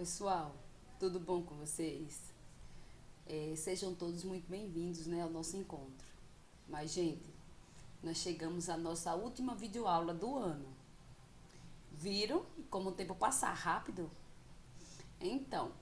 pessoal, tudo bom com vocês? Sejam todos muito bem-vindos, né, ao nosso encontro. Mas, gente, nós chegamos à nossa última videoaula do ano. Viram como o tempo passa rápido? Então,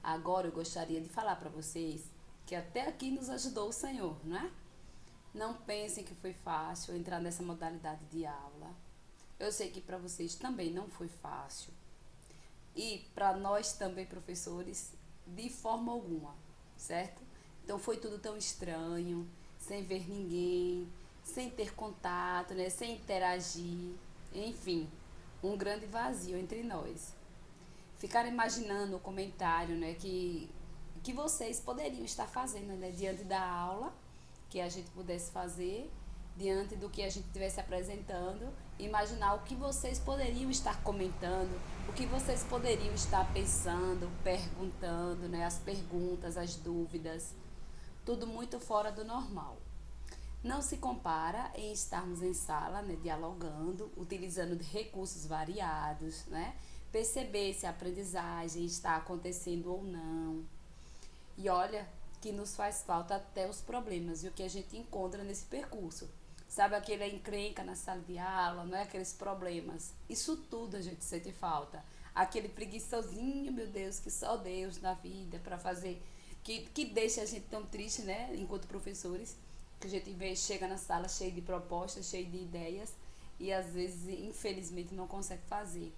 agora eu gostaria de falar para vocês que até aqui nos ajudou o Senhor, não é? Não pensem que foi fácil entrar nessa modalidade de aula. Eu sei que para vocês também não foi fácil. E para nós também, professores, de forma alguma, certo? Então foi tudo tão estranho, sem ver ninguém, sem ter contato, né? Sem interagir, enfim, um grande vazio entre nós. Ficar imaginando o comentário, né, que vocês poderiam estar fazendo, né, diante da aula que a gente pudesse fazer, diante do que a gente estivesse apresentando, imaginar o que vocês poderiam estar comentando, o que vocês poderiam estar pensando, perguntando, né, as perguntas, as dúvidas, tudo muito fora do normal. Não se compara em estarmos em sala, né, dialogando, utilizando de recursos variados, né, perceber se a aprendizagem está acontecendo ou não. E olha que nos faz falta até os problemas e o que a gente encontra nesse percurso. Sabe aquela encrenca na sala de aula, não é? Aqueles problemas. Isso tudo a gente sente falta. Aquele preguiçosinho, meu Deus, que só Deus na vida para fazer, que deixa a gente tão triste, né? Enquanto professores, que a gente vê, chega na sala cheio de propostas, cheio de ideias e às vezes, infelizmente, não consegue fazer.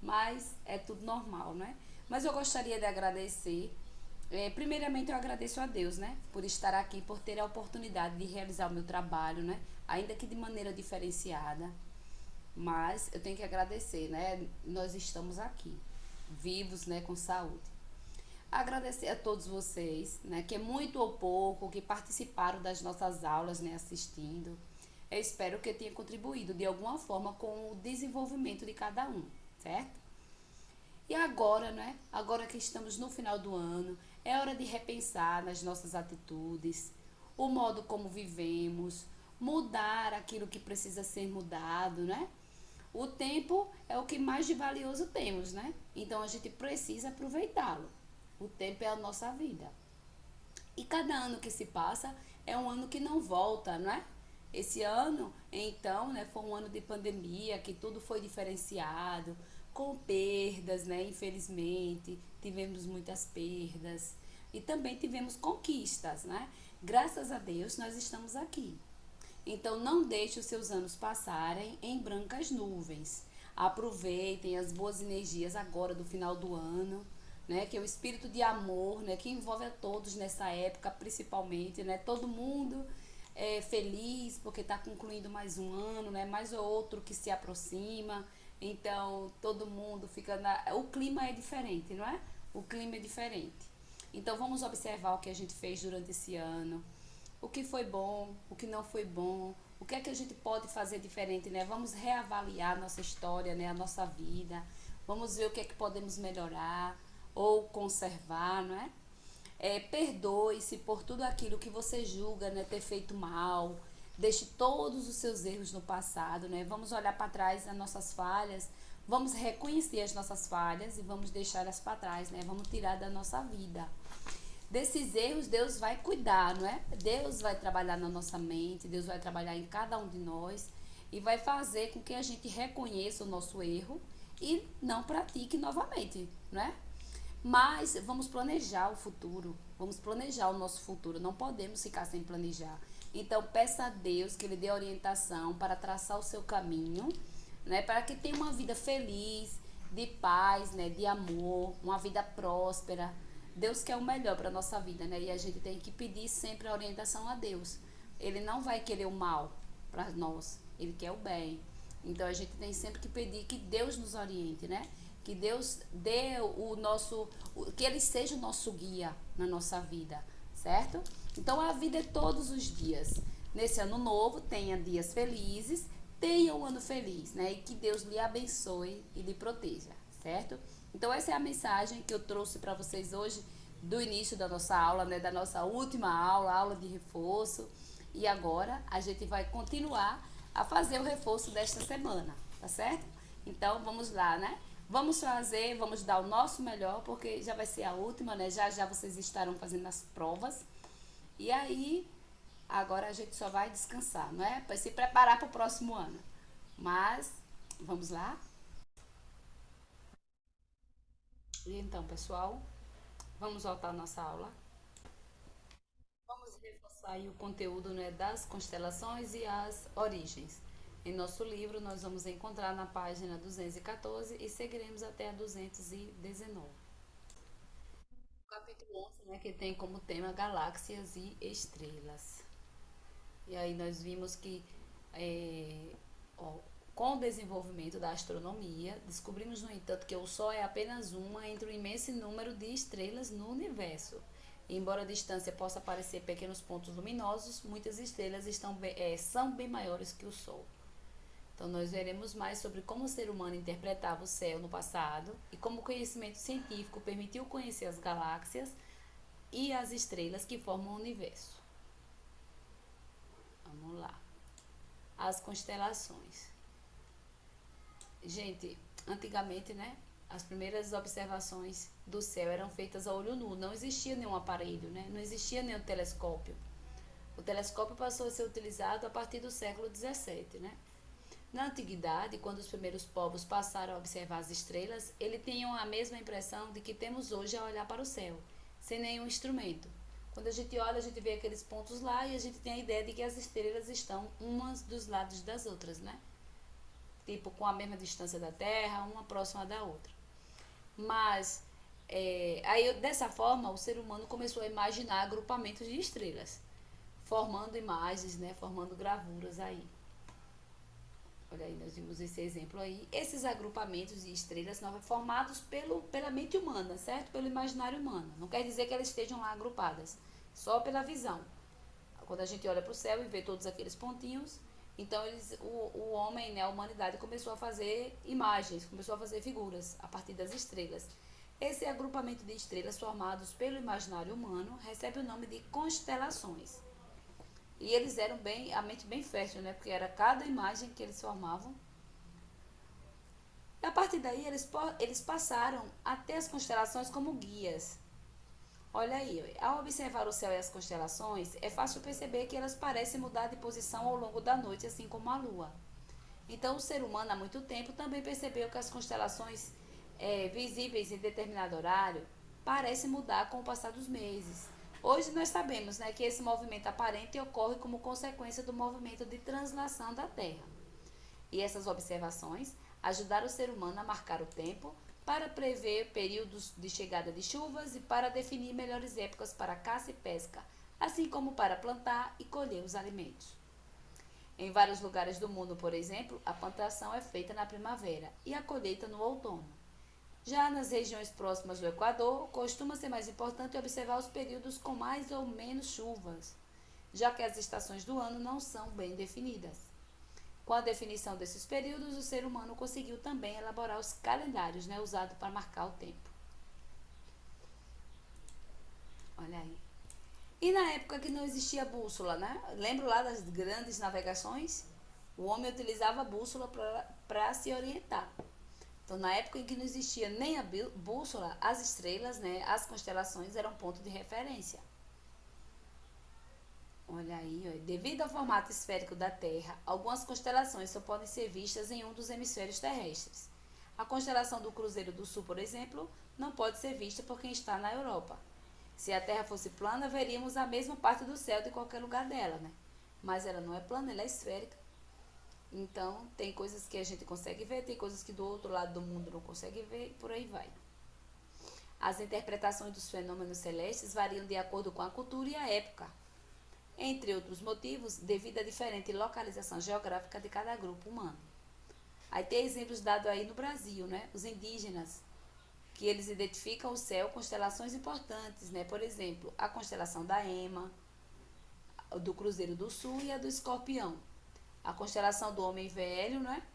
Mas é tudo normal, né? Mas eu gostaria de agradecer. Primeiramente eu agradeço a Deus, né, por estar aqui, por ter a oportunidade de realizar o meu trabalho, né, ainda que de maneira diferenciada, mas eu tenho que agradecer, né, nós estamos aqui, vivos, né, com saúde. Agradecer a todos vocês, né, que é muito ou pouco, que participaram das nossas aulas, né, assistindo. Eu espero que eu tenha contribuído de alguma forma com o desenvolvimento de cada um, certo? E agora, né? Agora que estamos no final do ano, é hora de repensar nas nossas atitudes, o modo como vivemos, mudar aquilo que precisa ser mudado, né? O tempo é o que mais de valioso temos, né? Então a gente precisa aproveitá-lo. O tempo é a nossa vida. E cada ano que se passa é um ano que não volta, não é? Esse ano, então, né, foi um ano de pandemia, que tudo foi diferenciado, com perdas, né? Infelizmente, tivemos muitas perdas e também tivemos conquistas, né? Graças a Deus, nós estamos aqui. Então, não deixe os seus anos passarem em brancas nuvens. Aproveitem as boas energias agora do final do ano, né? Que é o espírito de amor, né? Que envolve a todos nessa época, principalmente, né? Todo mundo é feliz porque está concluindo mais um ano, né? Mais outro que se aproxima. Então, todo mundo fica O clima é diferente, não é? O clima é diferente. Então, vamos observar o que a gente fez durante esse ano. O que foi bom, o que não foi bom. O que é que a gente pode fazer diferente, né? Vamos reavaliar a nossa história, né? A nossa vida. Vamos ver o que é que podemos melhorar ou conservar, não é? Perdoe-se por tudo aquilo que você julga, né, ter feito mal. Deixe todos os seus erros no passado, né? Vamos olhar para trás as nossas falhas, vamos reconhecer as nossas falhas e vamos deixá-las para trás, né? Vamos tirar da nossa vida. Desses erros, Deus vai cuidar, não é? Deus vai trabalhar na nossa mente, Deus vai trabalhar em cada um de nós e vai fazer com que a gente reconheça o nosso erro e não pratique novamente, não é? Mas vamos planejar o futuro, vamos planejar o nosso futuro, não podemos ficar sem planejar. Então peça a Deus que Ele dê orientação para traçar o seu caminho, né, para que tenha uma vida feliz, de paz, né, de amor, uma vida próspera. Deus quer o melhor para a nossa vida, né, e a gente tem que pedir sempre a orientação a Deus. Ele não vai querer o mal para nós, Ele quer o bem. Então a gente tem sempre que pedir que Deus nos oriente, né? Que Deus dê que Ele seja o nosso guia na nossa vida, certo? Então a vida é todos os dias. Nesse ano novo, tenha dias felizes, tenha um ano feliz, né? E que Deus lhe abençoe e lhe proteja, certo? Então essa é a mensagem que eu trouxe para vocês hoje do início da nossa aula, né? Da nossa última aula, aula de reforço. E agora a gente vai continuar a fazer o reforço desta semana, tá certo? Então vamos lá, né? Vamos dar o nosso melhor, porque já vai ser a última, né? Já já vocês estarão fazendo as provas. E aí, agora a gente só vai descansar, não é? Para se preparar para o próximo ano. Mas, vamos lá? E então, pessoal, vamos voltar à nossa aula. Vamos reforçar aí o conteúdo, né, das constelações e as origens. Em nosso livro, nós vamos encontrar na página 214 e seguiremos até a 219. O capítulo 11, né, que tem como tema galáxias e estrelas. E aí nós vimos que ó, com o desenvolvimento da astronomia, descobrimos, no entanto, que o Sol é apenas uma entre o imenso número de estrelas no universo. E, embora a distância possa parecer pequenos pontos luminosos, muitas estrelas são bem maiores que o Sol. Então, nós veremos mais sobre como o ser humano interpretava o céu no passado e como o conhecimento científico permitiu conhecer as galáxias e as estrelas que formam o universo. Vamos lá. As constelações. Gente, antigamente, né? As primeiras observações do céu eram feitas a olho nu. Não existia nenhum aparelho, né? Não existia nenhum telescópio. O telescópio passou a ser utilizado a partir do século XVII, né? Na antiguidade, quando os primeiros povos passaram a observar as estrelas, eles tinham a mesma impressão de que temos hoje ao olhar para o céu, sem nenhum instrumento. Quando a gente olha, a gente vê aqueles pontos lá e a gente tem a ideia de que as estrelas estão umas dos lados das outras, né? Tipo, com a mesma distância da Terra, uma próxima da outra. Mas, aí dessa forma, o ser humano começou a imaginar agrupamentos de estrelas, formando imagens, né? Formando gravuras aí. Olha aí, nós vimos esse exemplo aí. Esses agrupamentos de estrelas são formados pela mente humana, certo? Pelo imaginário humano. Não quer dizer que elas estejam lá agrupadas, só pela visão. Quando a gente olha para o céu e vê todos aqueles pontinhos, então o homem, né, a humanidade começou a fazer imagens, começou a fazer figuras a partir das estrelas. Esse agrupamento de estrelas formados pelo imaginário humano recebe o nome de constelações. E eles eram a mente bem fértil, né? Porque era cada imagem que eles formavam. E a partir daí eles passaram a ter as constelações como guias. Olha aí, ao observar o céu e as constelações, é fácil perceber que elas parecem mudar de posição ao longo da noite, assim como a Lua. Então, o ser humano, há muito tempo, também percebeu que as constelações visíveis em determinado horário parecem mudar com o passar dos meses. Hoje nós sabemos, né, que esse movimento aparente ocorre como consequência do movimento de translação da Terra. E essas observações ajudaram o ser humano a marcar o tempo para prever períodos de chegada de chuvas e para definir melhores épocas para caça e pesca, assim como para plantar e colher os alimentos. Em vários lugares do mundo, por exemplo, a plantação é feita na primavera e a colheita no outono. Já nas regiões próximas do Equador, costuma ser mais importante observar os períodos com mais ou menos chuvas, já que as estações do ano não são bem definidas. Com a definição desses períodos, o ser humano conseguiu também elaborar os calendários, né, usados para marcar o tempo. Olha aí. E na época que não existia bússola, né? Lembro lá das grandes navegações? O homem utilizava a bússola para se orientar. Então, na época em que não existia nem a bússola, as estrelas, né, as constelações eram ponto de referência. Olha aí, ó. Devido ao formato esférico da Terra, algumas constelações só podem ser vistas em um dos hemisférios terrestres. A constelação do Cruzeiro do Sul, por exemplo, não pode ser vista por quem está na Europa. Se a Terra fosse plana, veríamos a mesma parte do céu de qualquer lugar dela, né? Mas ela não é plana, ela é esférica. Então, tem coisas que a gente consegue ver, tem coisas que do outro lado do mundo não consegue ver, e por aí vai. As interpretações dos fenômenos celestes variam de acordo com a cultura e a época, entre outros motivos, devido à diferente localização geográfica de cada grupo humano. Aí tem exemplos dados aí no Brasil, né? Os indígenas, que eles identificam o céu com constelações importantes, né? Por exemplo, a constelação da Ema, do Cruzeiro do Sul e a do Escorpião. A constelação do Homem Velho, né?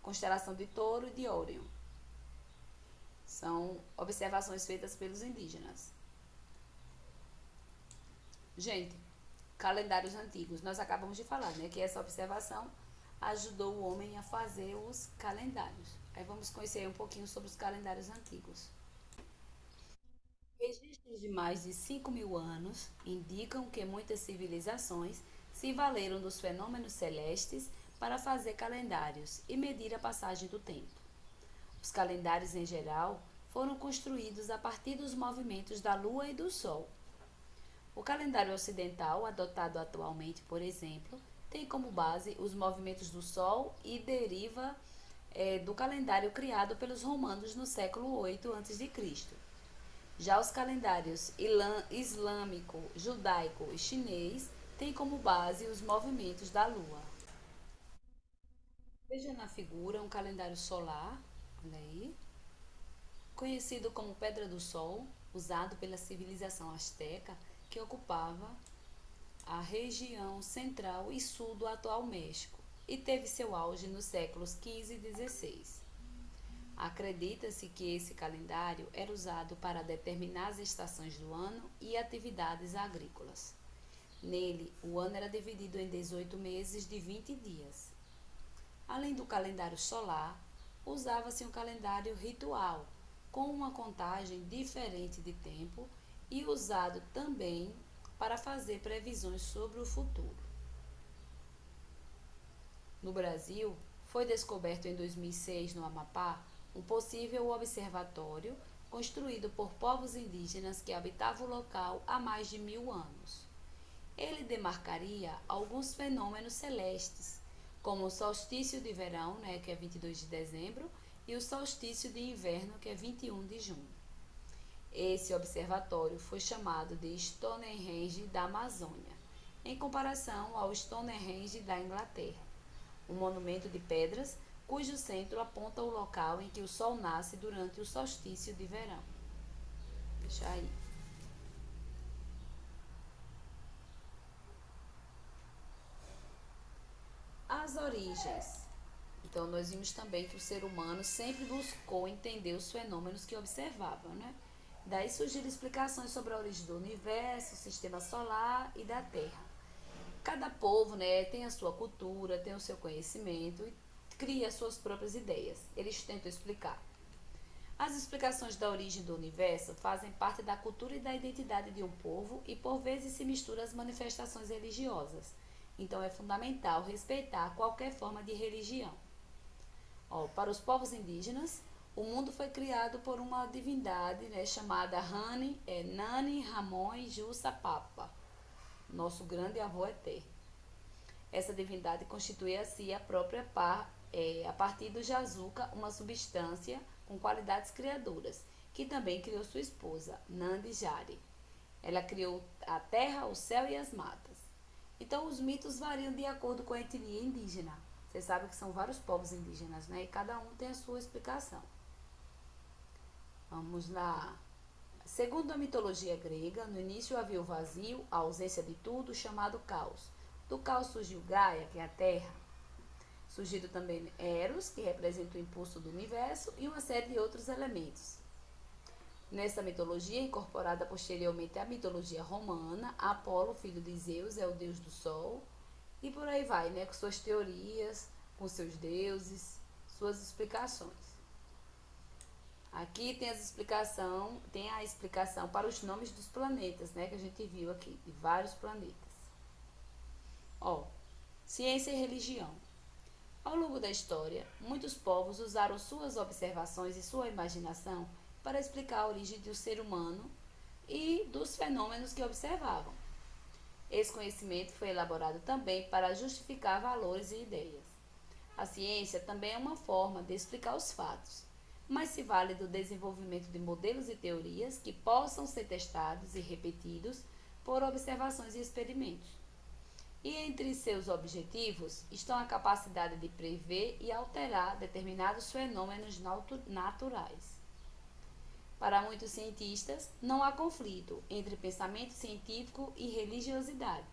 Constelação de Touro e de Órion. São observações feitas pelos indígenas. Gente, calendários antigos. Nós acabamos de falar, né? Que essa observação ajudou o homem a fazer os calendários. Aí vamos conhecer um pouquinho sobre os calendários antigos. Registros de mais de 5.000 anos indicam que muitas civilizações se valeram dos fenômenos celestes para fazer calendários e medir a passagem do tempo. Os calendários, em geral, foram construídos a partir dos movimentos da Lua e do Sol. O calendário ocidental, adotado atualmente, por exemplo, tem como base os movimentos do Sol e deriva do calendário criado pelos romanos no século 8 a.C. Já os calendários islâmico, judaico e chinês têm como base os movimentos da Lua. Veja na figura um calendário solar, olha aí, conhecido como Pedra do Sol, usado pela civilização asteca que ocupava a região central e sul do atual México e teve seu auge nos séculos XV e XVI. Acredita-se que esse calendário era usado para determinar as estações do ano e atividades agrícolas. Nele, o ano era dividido em 18 meses de 20 dias. Além do calendário solar, usava-se um calendário ritual, com uma contagem diferente de tempo e usado também para fazer previsões sobre o futuro. No Brasil, foi descoberto em 2006, no Amapá, um possível observatório construído por povos indígenas que habitavam o local há mais de 1.000 anos. Ele demarcaria alguns fenômenos celestes, como o solstício de verão, que é 22 de dezembro, e o solstício de inverno, que é 21 de junho. Esse observatório foi chamado de Stonehenge da Amazônia, em comparação ao Stonehenge da Inglaterra, um monumento de pedras cujo centro aponta o local em que o sol nasce durante o solstício de verão. Deixa aí. As origens. Então, nós vimos também que o ser humano sempre buscou entender os fenômenos que observava, né? Daí surgiram explicações sobre a origem do universo, sistema solar e da Terra. Cada povo, tem a sua cultura, tem o seu conhecimento e cria as suas próprias ideias. Eles tentam explicar. As explicações da origem do universo fazem parte da cultura e da identidade de um povo e por vezes se misturam às manifestações religiosas. Então é fundamental respeitar qualquer forma de religião. Para os povos indígenas, o mundo foi criado por uma divindade, chamada Nani Ramon Jussa Papa, nosso grande avô eterno. Essa divindade constitui assim a partir do jazuca, uma substância com qualidades criadoras, que também criou sua esposa, Nandi Jari. Ela criou a terra, o céu e as matas. Então, os mitos variam de acordo com a etnia indígena. Você sabe que são vários povos indígenas, E cada um tem a sua explicação. Vamos lá. Segundo a mitologia grega, no início havia o vazio, a ausência de tudo, chamado caos. Do caos surgiu Gaia, que é a terra. Surgiram também Eros, que representa o impulso do universo, e uma série de outros elementos. Nessa mitologia, incorporada posteriormente à mitologia romana, Apolo, filho de Zeus, é o deus do sol, e por aí vai, com suas teorias, com seus deuses, suas explicações. Aqui tem a explicação para os nomes dos planetas, que a gente viu aqui, de vários planetas. Ciência e religião. Ao longo da história, muitos povos usaram suas observações e sua imaginação para explicar a origem do ser humano e dos fenômenos que observavam. Esse conhecimento foi elaborado também para justificar valores e ideias. A ciência também é uma forma de explicar os fatos, mas se vale do desenvolvimento de modelos e teorias que possam ser testados e repetidos por observações e experimentos. E entre seus objetivos estão a capacidade de prever e alterar determinados fenômenos naturais. Para muitos cientistas, não há conflito entre pensamento científico e religiosidade.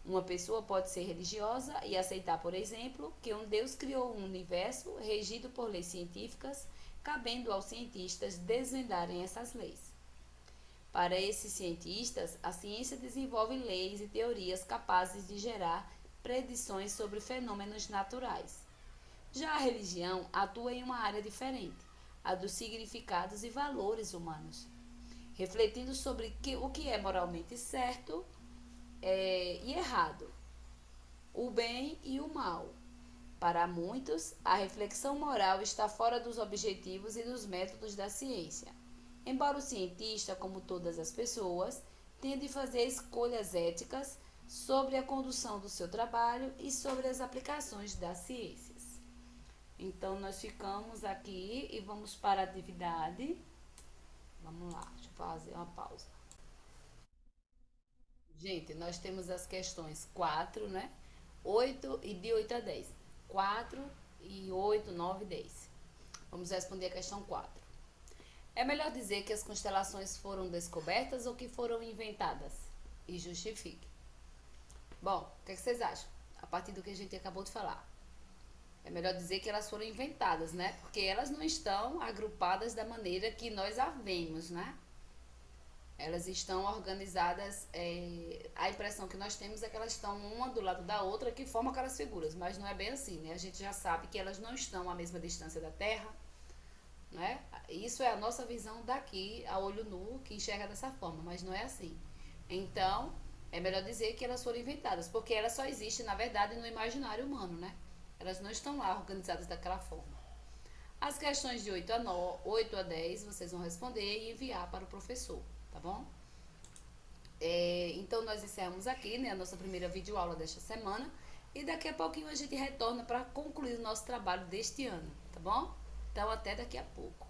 Uma pessoa pode ser religiosa e aceitar, por exemplo, que um Deus criou um universo regido por leis científicas, cabendo aos cientistas desvendarem essas leis. Para esses cientistas, a ciência desenvolve leis e teorias capazes de gerar predições sobre fenômenos naturais. Já a religião atua em uma área diferente, a dos significados e valores humanos, refletindo sobre o que é moralmente certo e errado, o bem e o mal. Para muitos, a reflexão moral está fora dos objetivos e dos métodos da ciência. Embora o cientista, como todas as pessoas, tenha de fazer escolhas éticas sobre a condução do seu trabalho e sobre as aplicações das ciências. Então, nós ficamos aqui e vamos para a atividade. Vamos lá, deixa eu fazer uma pausa. Gente, nós temos as questões 4, né? 8 e de 8 a 10. 4 e 8, 9 e 10. Vamos responder a questão 4. É melhor dizer que as constelações foram descobertas ou que foram inventadas? E justifique. Bom, o que vocês acham? A partir do que a gente acabou de falar. É melhor dizer que elas foram inventadas, né? Porque elas não estão agrupadas da maneira que nós a vemos, né? Elas estão organizadas, a impressão que nós temos é que elas estão uma do lado da outra, que forma aquelas figuras, mas não é bem assim, né? A gente já sabe que elas não estão à mesma distância da Terra, né? Isso é a nossa visão daqui, a olho nu, que enxerga dessa forma, mas não é assim. Então, é melhor dizer que elas foram inventadas, porque elas só existem, na verdade, no imaginário humano, né? Elas não estão lá organizadas daquela forma. As questões de 8 a 10 vocês vão responder e enviar para o professor, tá bom? Então, nós encerramos aqui, né, a nossa primeira videoaula desta semana. E daqui a pouquinho a gente retorna para concluir o nosso trabalho deste ano, tá bom? Então, até daqui a pouco.